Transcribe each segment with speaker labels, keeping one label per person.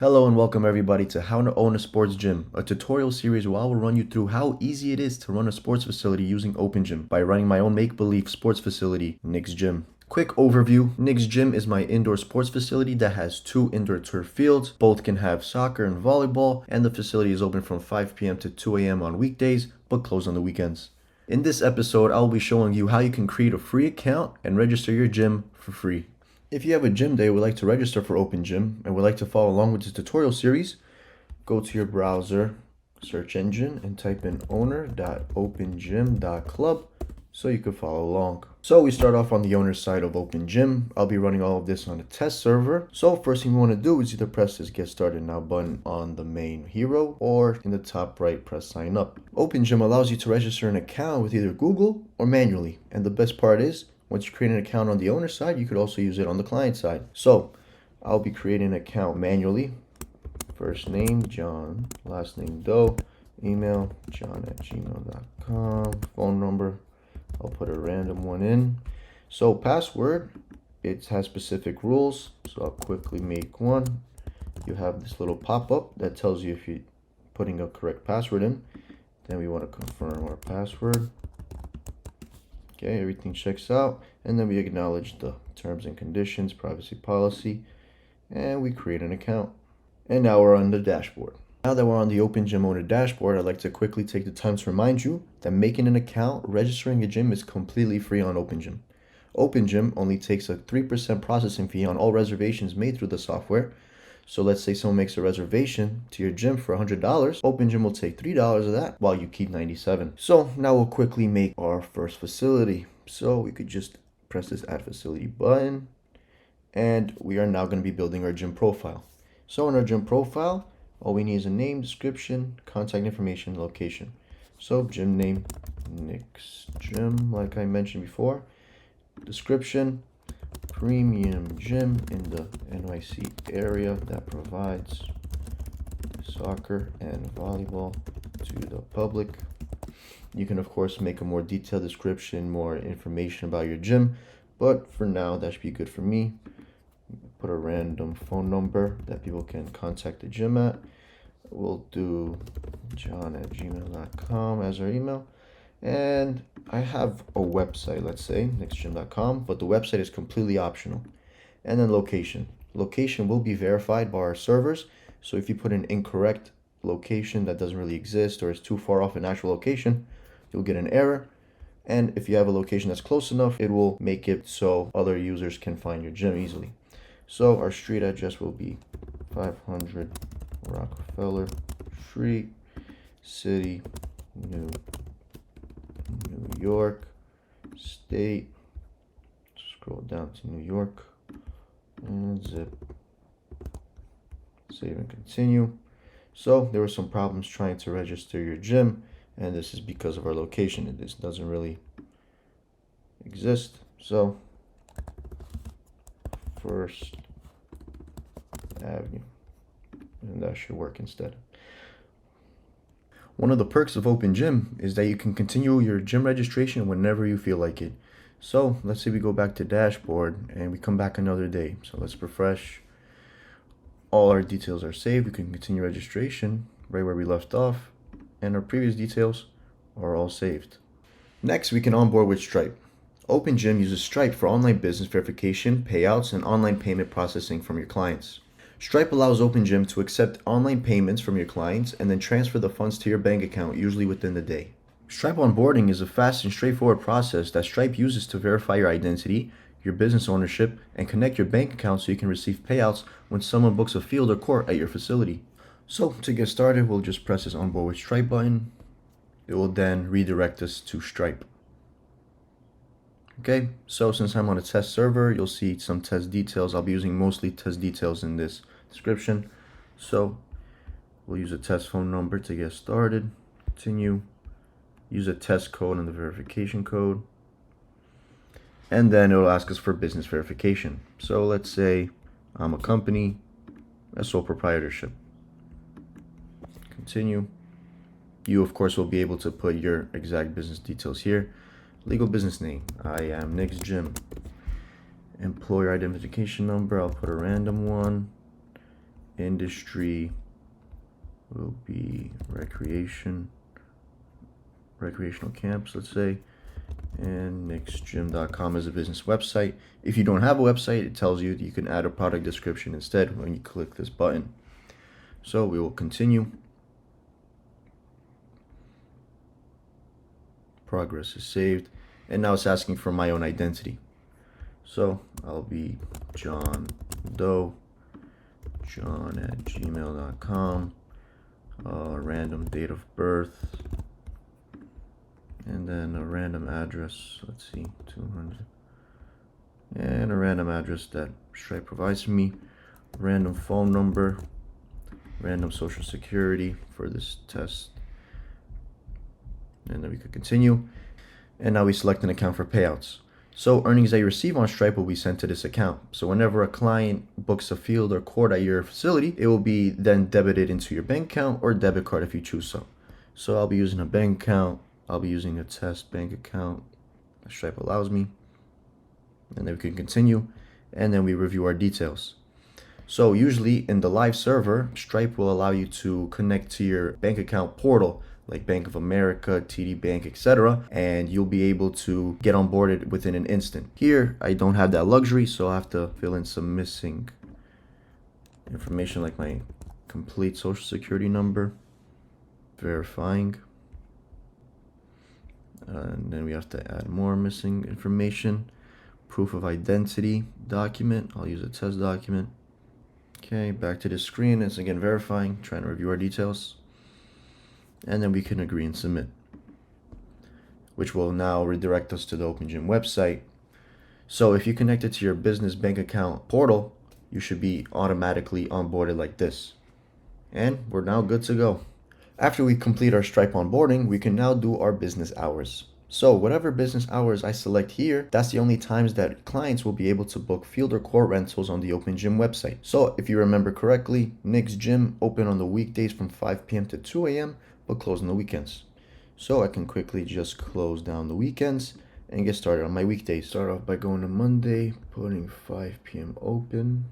Speaker 1: Hello and welcome everybody to How to Own a Sports Gym, a tutorial series where I will run you through how easy it is to run a sports facility using OpenGym by running my own make-believe sports facility, Nick's Gym. Quick overview, Nick's Gym is my indoor sports facility that has 2 indoor turf fields. Both can have soccer and volleyball, and the facility is open from 5 p.m. to 2 a.m. on weekdays, but closed on the weekends. In this episode, I'll be showing you how you can create a free account and register your gym for free. If you have a gym day would like to register for OpenGym and would like to follow along with this tutorial series, go to your browser search engine and type in owner.opengym.club so you can follow along. So we start off on the owner's side of OpenGym. I'll be running all of this on a test server. So first thing you want to do is either press this Get Started Now button on the main hero, or in the top right press Sign Up. OpenGym allows you to register an account with either Google or manually, and the best part is once you create an account on the owner side, you could also use it on the client side. So I'll be creating an account manually. First name, John. Last name, Doe. Email, john@gmail.com. Phone number, I'll put a random one in. So password, it has specific rules. So I'll quickly make one. You have this little pop-up that tells you if you're putting a correct password in. Then we want to confirm our password. Okay, everything checks out, and then we acknowledge the terms and conditions, privacy policy, and we create an account. And now we're on the dashboard. Now that we're on the OpenGym owner dashboard, I'd like to quickly take the time to remind you that making an account, registering a gym is completely free on OpenGym. OpenGym only takes a 3% processing fee on all reservations made through the software. So let's say someone makes a reservation to your gym for $100, OpenGym will take $3 of that while you keep $97. So now we'll quickly make our first facility. So we could just press this Add Facility button, and we are now going to be building our gym profile. So in our gym profile, all we need is a name, description, contact information, location. So gym name, Nick's Gym, like I mentioned before. Description, premium gym in the NYC area that provides soccer and volleyball to the public. You can of course make a more detailed description, more information about your gym, but for now that should be good for me. Put a random phone number that people can contact the gym at. We'll do john@gmail.com as our email. And I have a website, let's say, nextgym.com, but the website is completely optional. And then location. Location will be verified by our servers, so if you put an incorrect location that doesn't really exist or is too far off an actual location, you'll get an error. And if you have a location that's close enough, it will make it so other users can find your gym easily. So our street address will be 500 Rockefeller Street, City, New York, state, scroll down to New York, and zip, save and continue. So there were some problems trying to register your gym, and this is because of our location. This doesn't really exist. So First Avenue, and that should work instead. One of the perks of OpenGym is that you can continue your gym registration whenever you feel like it. So let's say we go back to dashboard and we come back another day. So let's refresh. All our details are saved. We can continue registration right where we left off, and our previous details are all saved. Next, we can onboard with Stripe. OpenGym uses Stripe for online business verification, payouts, and online payment processing from your clients. Stripe allows OpenGym to accept online payments from your clients and then transfer the funds to your bank account, usually within the day. Stripe onboarding is a fast and straightforward process that Stripe uses to verify your identity, your business ownership, and connect your bank account so you can receive payouts when someone books a field or court at your facility. So to get started, we'll just press this Onboard with Stripe button. It will then redirect us to Stripe. Okay, so since I'm on a test server, you'll see some test details. I'll be using mostly test details in this description. So we'll use a test phone number to get started. Continue. Use a test code and the verification code. And then it'll ask us for business verification. So let's say I'm a company, a sole proprietorship. Continue. You of course will be able to put your exact business details here. Legal business name, I am Nick's Gym. Employer identification number, I'll put a random one. industry will be recreational camps, let's say, and nixgym.com is a business website. If you don't have a website, it tells you that you can add a product description instead when you click this button. So we will continue. Progress is saved, and now it's asking for my own identity. So I'll be John Doe, john@gmail.com, random date of birth, and then a random address, let's see, 200, and a random address that Stripe provides for me, random phone number, random social security for this test, and then we could continue. And now we select an account for payouts. So earnings that you receive on Stripe will be sent to this account. So whenever a client books a field or court at your facility, it will be then debited into your bank account or debit card if you choose so. So I'll be using a bank account. I'll be using a test bank account that Stripe allows me. And then we can continue. And then we review our details. So usually in the live server, Stripe will allow you to connect to your bank account portal, like Bank of America, TD Bank, etc. And you'll be able to get onboarded within an instant. Here, I don't have that luxury, so I'll have to fill in some missing information like my complete social security number, verifying. And then we have to add more missing information. Proof of identity document. I'll use a test document. Okay, back to the screen. It's again verifying, trying to review our details. And then we can agree and submit, which will now redirect us to the OpenGym website. So if you connect it to your business bank account portal, you should be automatically onboarded like this. And we're now good to go. After we complete our Stripe onboarding, we can now do our business hours. So whatever business hours I select here, that's the only times that clients will be able to book field or court rentals on the OpenGym website. So if you remember correctly, Nick's Gym open on the weekdays from 5 p.m. to 2 a.m., but close on the weekends. So I can quickly just close down the weekends and get started on my weekdays. Start off by going to Monday, putting 5 p.m. open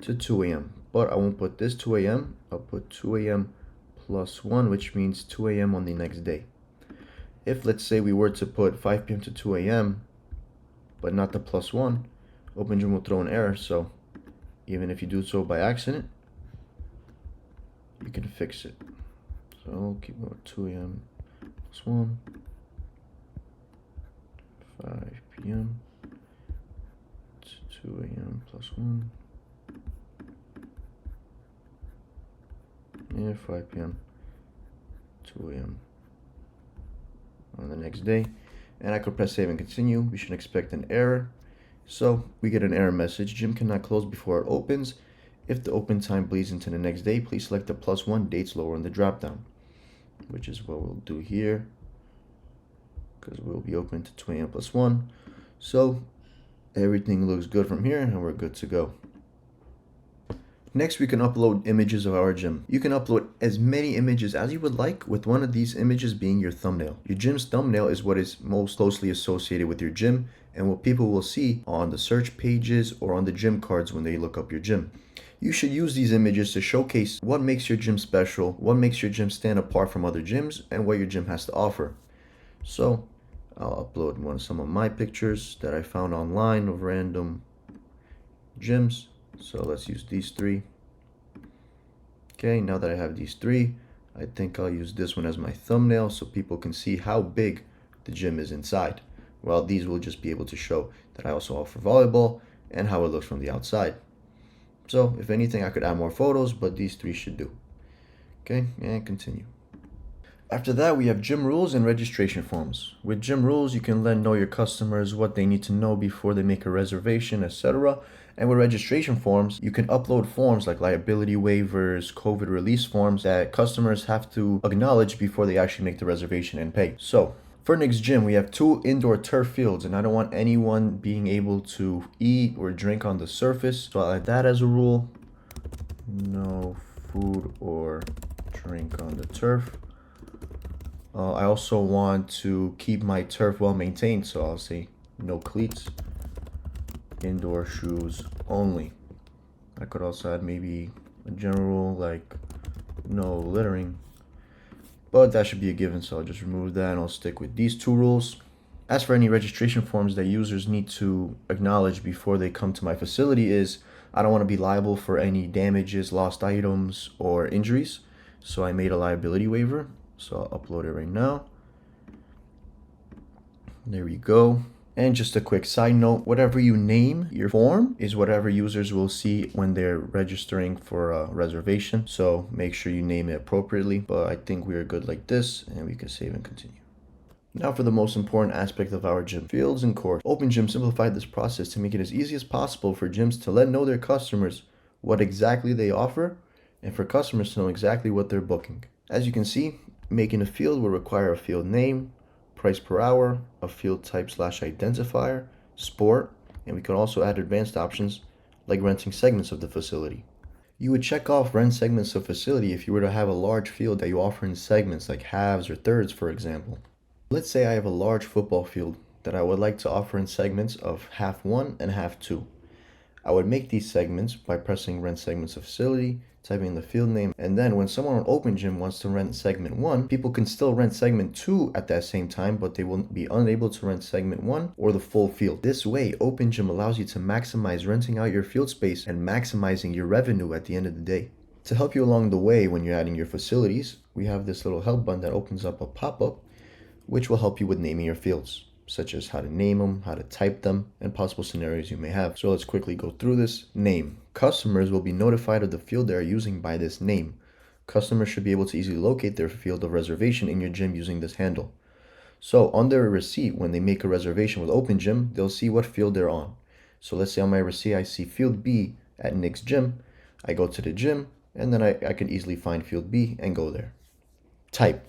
Speaker 1: to 2 a.m. But I won't put this 2 a.m. I'll put 2 a.m. plus 1, which means 2 a.m. on the next day. If let's say we were to put 5 p.m. to 2 a.m., but not the plus 1, OpenGym will throw an error. So even if you do so by accident, you can fix it. So I'll keep going 2 a.m. plus 1, 5 p.m. to 2 a.m. plus 1, and 5 p.m. 2 a.m. on the next day. And I could press save and continue. We should expect an error. So we get an error message. Gym cannot close before it opens. If the open time bleeds into the next day, please select the plus 1 dates lower in the drop down, which is what we'll do here, because we'll be open to 2 a.m. plus 1. So everything looks good from here and we're good to go. Next, we can upload images of our gym. You can upload as many images as you would like, with one of these images being your thumbnail. Your gym's thumbnail is what is most closely associated with your gym and what people will see on the search pages or on the gym cards when they look up your gym. You should use these images to showcase what makes your gym special, what makes your gym stand apart from other gyms, and what your gym has to offer. So I'll upload some of my pictures that I found online of random gyms. So let's use these 3. Okay, now that I have these 3, I think I'll use this one as my thumbnail so people can see how big the gym is inside. Well, these will just be able to show that I also offer volleyball and how it looks from the outside. So if anything, I could add more photos, but these 3 should do. Okay, and continue. After that, we have gym rules and registration forms. With gym rules, you can let know your customers what they need to know before they make a reservation, etc. And with registration forms, you can upload forms like liability waivers, COVID release forms that customers have to acknowledge before they actually make the reservation and pay. So for Nick's Gym, we have 2 indoor turf fields, and I don't want anyone being able to eat or drink on the surface. So I'll add that as a rule. No food or drink on the turf. I also want to keep my turf well maintained, so I'll say no cleats, indoor shoes only. I could also add maybe a general, like no littering, but that should be a given, so I'll just remove that and I'll stick with these two rules. As for any registration forms that users need to acknowledge before they come to my facility is, I don't want to be liable for any damages, lost items, or injuries. So I made a liability waiver. So I'll upload it right now. There we go. And just a quick side note, whatever you name your form is whatever users will see when they're registering for a reservation. So make sure you name it appropriately. But I think we are good like this, and we can save and continue. Now for the most important aspect of our gym, fields and course. OpenGym simplified this process to make it as easy as possible for gyms to let know their customers what exactly they offer and for customers to know exactly what they're booking. As you can see, making a field will require a field name, price per hour, a field type / identifier, sport, and we can also add advanced options like renting segments of the facility. You would check off rent segments of facility if you were to have a large field that you offer in segments like halves or thirds, for example. Let's say I have a large football field that I would like to offer in segments of half 1 and half 2. I would make these segments by pressing rent segments of facility, typing in the field name, and then when someone on OpenGym wants to rent segment 1, people can still rent segment 2 at that same time, but they will be unable to rent segment 1 or the full field. This way, OpenGym allows you to maximize renting out your field space and maximizing your revenue at the end of the day. To help you along the way when you're adding your facilities, we have this little help button that opens up a pop-up which will help you with naming your fields, such as how to name them, how to type them, and possible scenarios you may have. So let's quickly go through this. Name. Customers will be notified of the field they are using by this name. Customers should be able to easily locate their field of reservation in your gym using this handle. So on their receipt, when they make a reservation with OpenGym, they'll see what field they're on. So let's say on my receipt, I see field B at Nick's gym. I go to the gym, and then I can easily find field B and go there. Type.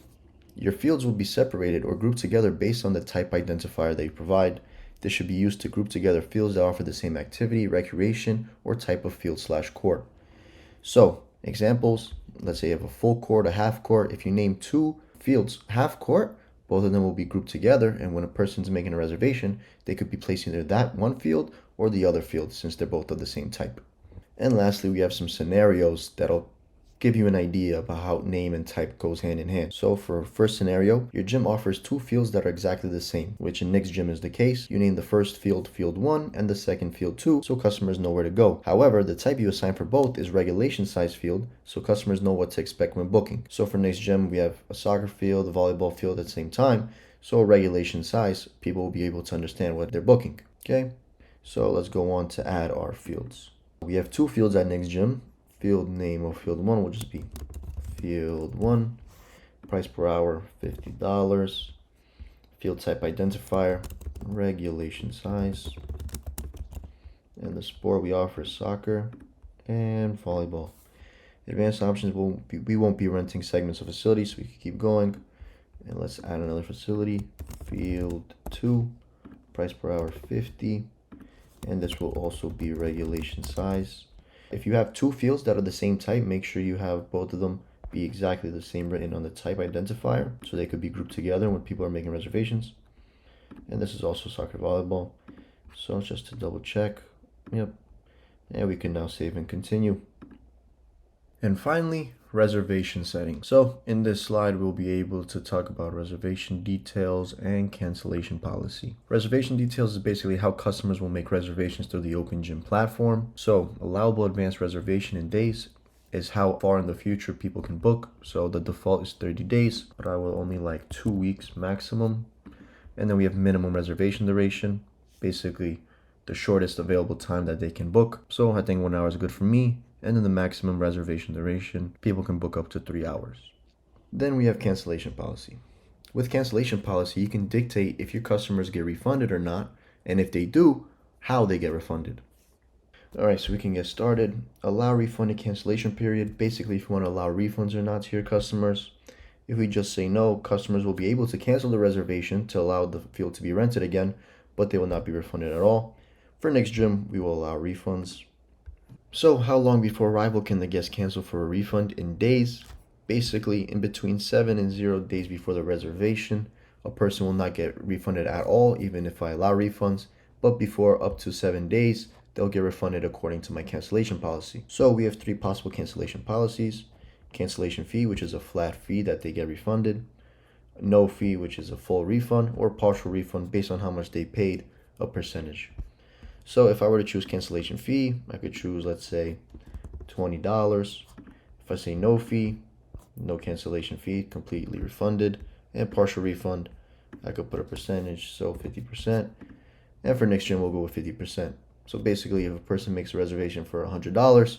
Speaker 1: Your fields will be separated or grouped together based on the type identifier they provide. This should be used to group together fields that offer the same activity, recreation, or type of field / court. So, examples, let's say you have a full court, a half court. If you name two fields half court, both of them will be grouped together, and when a person's making a reservation, they could be placing either that one field or the other field since they're both of the same type. And lastly, we have some scenarios that'll give you an idea about how name and type goes hand in hand. So for first scenario, your gym offers two fields that are exactly the same, which in Nick's gym is the case. You name the first field field 1 and the second field 2 so customers know where to go. However, the type you assign for both is regulation size field so customers know what to expect when booking. So for Nick's gym, we have a soccer field, a volleyball field at the same time. So regulation size, people will be able to understand what they're booking. Okay, so let's go on to add our fields. We have two fields at Nick's gym. Field name of field 1 will just be field 1. Price per hour, $50. Field type identifier, regulation size. And the sport we offer is soccer and volleyball. Advanced options, we won't be renting segments of facilities, so we can keep going. And let's add another facility, field 2. Price per hour, $50. And this will also be regulation size. If you have two fields that are the same type, make sure you have both of them be exactly the same written on the type identifier so they could be grouped together when people are making reservations. And this is also soccer volleyball. So just to double check. Yep. And we can now save and continue. And finally, reservation settings. So in this slide, we'll be able to talk about reservation details and cancellation policy. Reservation details is basically how customers will make reservations through the OpenGym platform. So allowable advanced reservation in days is how far in the future people can book. So the default is 30 days, but I will only like 2 weeks maximum. And then we have minimum reservation duration, basically the shortest available time that they can book. So I think 1 hour is good for me. And then the maximum reservation duration, people can book up to 3 hours. Then we have cancellation policy. With cancellation policy, you can dictate if your customers get refunded or not, and if they do, how they get refunded. All right, so we can get started. Allow refunded cancellation period. Basically, if you want to allow refunds or not to your customers. If we just say no, customers will be able to cancel the reservation to allow the field to be rented again, but they will not be refunded at all. For Nick's gym, we will allow refunds. So how long before arrival can the guest cancel for a refund? In days, basically in between 7 and 0 days before the reservation, a person will not get refunded at all, even if I allow refunds, but before up to 7 days, they'll get refunded according to my cancellation policy. So we have 3 possible cancellation policies. Cancellation fee, which is a flat fee that they get refunded. No fee, which is a full refund, or partial refund based on how much they paid, a percentage. So if I were to choose cancellation fee, I could choose, let's say, $20. If I say no fee, no cancellation fee, completely refunded, and partial refund, I could put a percentage, so 50%. And for next gym, we'll go with 50%. So basically, if a person makes a reservation for $100,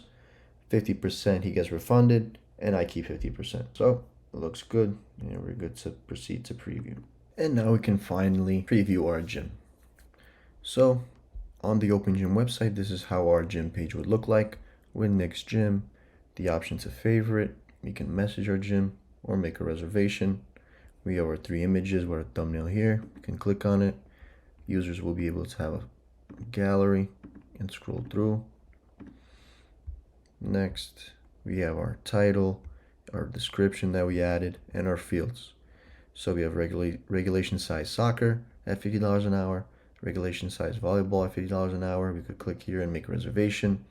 Speaker 1: 50% he gets refunded, and I keep 50%. So it looks good, and we're good to proceed to preview. And now we can finally preview our gym. So on the OpenGym website, this is how our gym page would look like with next gym, the option to favorite. We can message our gym or make a reservation. We have our 3 images with a thumbnail here. You can click on it. Users will be able to have a gallery and scroll through. Next, we have our title, our description that we added, and our fields. So we have regulation size soccer at $50 an hour, regulation size volleyball at $50 an hour. We could click here and make a reservation.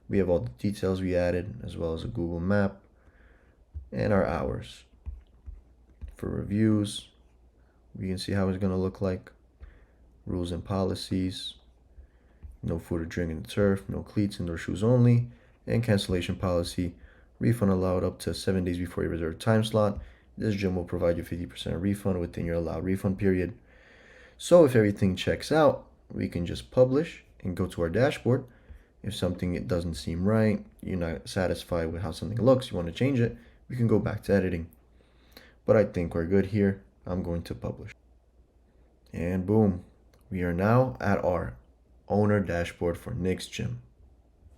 Speaker 1: We have all the details we added, as well as a Google map, and our hours. For reviews, we can see how it's going to look like. Rules and policies, no food or drink in the turf, no cleats, indoor shoes only, and cancellation policy, refund allowed up to 7 days before your reserved time slot. This gym will provide you 50% refund within your allowed refund period. So if everything checks out, we can just publish and go to our dashboard. If something it doesn't seem right, you're not satisfied with how something looks, you want to change it, we can go back to editing. But I think we're good here. I'm going to publish. And boom, we are now at our owner dashboard for Nick's gym.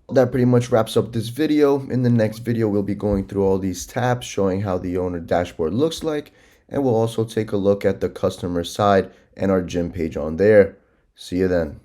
Speaker 1: That pretty much wraps up this video. In the next video, we'll be going through all these tabs showing how the owner dashboard looks like, and we'll also take a look at the customer side and our gym page on there. See you then.